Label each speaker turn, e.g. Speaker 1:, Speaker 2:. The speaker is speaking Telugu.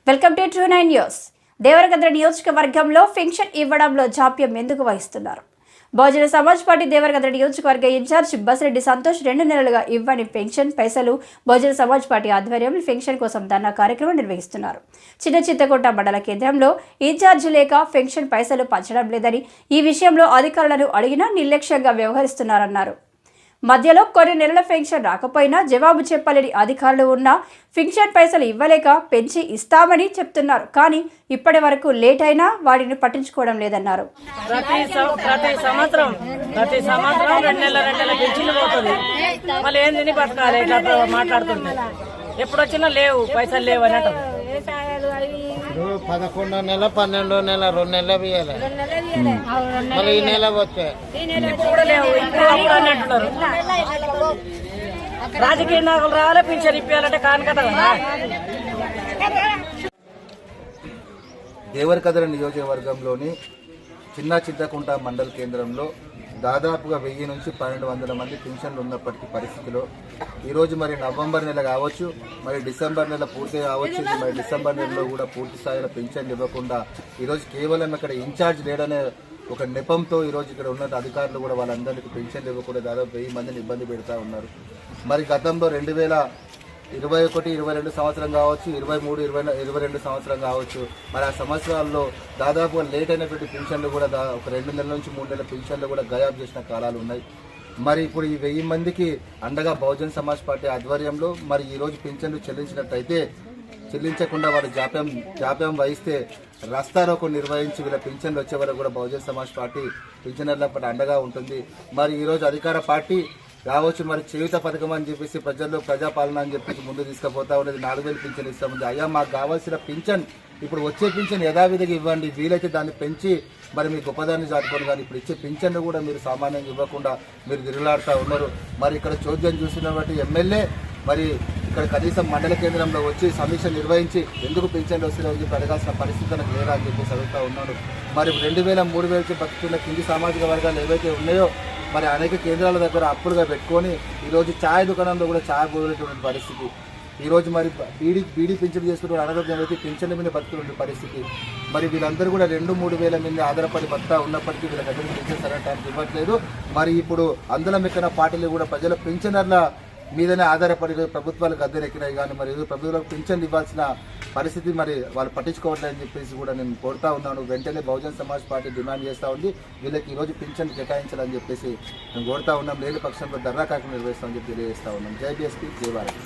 Speaker 1: Welcome to true 9 news. Devarakadra నియోజకవర్గంలో పెన్షన్ ఇవ్వడంలో జాప్యం ఎందుకు వహిస్తున్నారు? బహుజన సమాజ్ పార్టీ దేవరగద్ర నియోజకవర్గ ఇన్ఛార్జ్ బసిరెడ్డి సంతోష్ 2 నెలలుగా ఇవ్వని పెన్షన్ పైసలు బహుజన సమాజ్ పార్టీ ఆధ్వర్యంలో పెన్షన్ కోసం ధర్నా కార్యక్రమం నిర్వహిస్తున్నారు. చిన్న చింతకుంట మండల కేంద్రంలో ఇన్ఛార్జ్ లేక పెన్షన్ పైసలు పంచడం లేదని, ఈ విషయంలో అధికారులను అడిగినా నిర్లక్ష్యంగా వ్యవహరిస్తున్నారన్నారు. మధ్యలో కొన్ని నెలల పెన్షన్ రాకపోయినా జవాబు చెప్పలేని అధికారులు ఉన్నా పెన్షన్ పైసలు ఇవ్వలేక పెంచి ఇస్తామని చెప్తున్నారు. కానీ ఇప్పటి వరకు లేట్ అయినా వాటిని పట్టించుకోవడం లేదన్నారు.
Speaker 2: ప్రతి సంవత్సరం 2 నెలల పెన్షన్ పోతుంది. మళ్ళీ ఏంది బతకాలి మాట్లాడుతుంటే ఎప్పుడు వచ్చినా లేవు పైసలు లేవు అని అంటారు.
Speaker 3: 11వ నెల 12వ నెల 2 నెలలు ఇవ్వాలి, మళ్ళీ ఈ నెల పోతే
Speaker 2: ఇప్పుడు లేవు. ఇప్పుడు అని అంటున్నారు. రాజకీయ నాయకులు రావాలి పెన్షన్ ఇప్పించాలంటే కాని కదా.
Speaker 4: దేవరకద్ర నియోజకవర్గంలోని చిన్న చింతకుంట మండల కేంద్రంలో దాదాపుగా 1000 నుంచి 1200 మంది పెన్షన్లు ఉన్నప్పటికీ పరిస్థితిలో ఈరోజు మరి నవంబర్ నెల కావచ్చు, మరి డిసెంబర్ నెల పూర్తి కావచ్చు, మరి డిసెంబర్ నెలలో కూడా పూర్తి స్థాయిలో పెన్షన్లు ఇవ్వకుండా ఈరోజు కేవలం ఇక్కడ ఇన్ఛార్జ్ లేడనే ఒక నెపంతో ఈరోజు ఇక్కడ ఉన్న అధికారులు కూడా వాళ్ళందరికీ పెన్షన్లు ఇవ్వకుండా దాదాపు 1000 మందిని ఇబ్బంది పెడతా ఉన్నారు. మరి గతంలో 2021-22 సంవత్సరం కావచ్చు, 23-22 సంవత్సరం కావచ్చు, మరి ఆ సంవత్సరాల్లో దాదాపుగా లేట్ అయినటువంటి పెన్షన్లు కూడా ఒక 2 నెలల నుంచి 3 నెలల పెన్షన్లు కూడా గయాబ్ చేసిన కాలాలు ఉన్నాయి. మరి ఇప్పుడు ఈ 1000 మందికి అండగా బహుజన సమాజ్ పార్టీ ఆధ్వర్యంలో మరి ఈరోజు పెన్షన్లు చెల్లించకుండా వాళ్ళు జాప్యం వహిస్తే రస్తారోకో నిర్వహించి వీళ్ళ పెన్షన్లు వచ్చే వరకు కూడా బహుజన సమాజ్ పార్టీ పెన్షనర్ల పట్ల అండగా ఉంటుంది. మరి ఈరోజు అధికార పార్టీ రావచ్చు, మరి చేయుత పథకం అని చెప్పేసి ప్రజల్లో ప్రజాపాలన అని చెప్పేసి ముందు తీసుకుపోతా ఉన్నది. 4000 పింఛన్ ఇస్తామంది. అయ్యా మాకు కావాల్సిన పింఛన్ ఇప్పుడు వచ్చే పింఛన్ యథావిధిగా ఇవ్వండి, వీలైతే దాన్ని పెంచి మరి మీ గొప్పదాన్ని చాటుకోండి. కానీ ఇప్పుడు ఇచ్చే పింఛన్ను కూడా మీరు సామాన్యంగా ఇవ్వకుండా మీరు తిరుగులాడుతూ ఉన్నారు. మరి ఇక్కడ చోద్యం చూసినటువంటి ఎమ్మెల్యే మరి ఇక్కడ కనీసం మండల కేంద్రంలో వచ్చి సమీక్ష నిర్వహించి ఎందుకు పింఛన్లు వస్తున్నాయని చెప్పి అడగాల్సిన పరిస్థితి నాకు లేదా అని చెప్పేసి అడుగుతూ ఉన్నాడు. మరి 2000, 3000 బతుకుతున్న కింది సామాజిక వర్గాలు ఏవైతే ఉన్నాయో మరి అనేక కేంద్రాల దగ్గర అప్పులుగా పెట్టుకొని ఈరోజు ఛాయ్ దుకాణంలో కూడా ఛాయ్ పోయేటువంటి పరిస్థితి. ఈరోజు మరి బీడీ పింఛన్ చేసుకుంటూ అనారోగ్యం అయితే పింఛన్ల మీద బతుకుతున్న పరిస్థితి. మరి వీళ్ళందరూ కూడా 2-3 వేల మంది ఆధారపడి బతుకుతా ఉన్నప్పటికీ వీళ్ళ దగ్గర పింఛన్ సరైన టైంకి ఇవ్వట్లేదు. మరి ఇప్పుడు అందరం ఎక్కిన పార్టీలు కూడా ప్రజల పింఛనర్ల మీదనే ఆధారపడి ప్రభుత్వాలు గద్దెనెక్కినాయి. కానీ మరి ప్రభుత్వాలకు పింఛన్లు ఇవ్వాల్సిన పరిస్థితి మరి వాళ్ళు పట్టించుకోవట్లేదని చెప్పేసి కూడా నేను కోరుతా ఉన్నాను. వెంటనే బహుజన సమాజ్ పార్టీ డిమాండ్ చేస్తూ ఉంది, వీళ్ళకి ఈరోజు పింఛన్ కేటాయించాలని చెప్పేసి మేము కోరుతా ఉన్నాం. లేని పక్షంలో ధర్నా కార్యక్రమం నిర్వహిస్తామని చెప్పి తెలియజేస్తా ఉన్నాం. జై బీఎస్పీ, జై భారత్.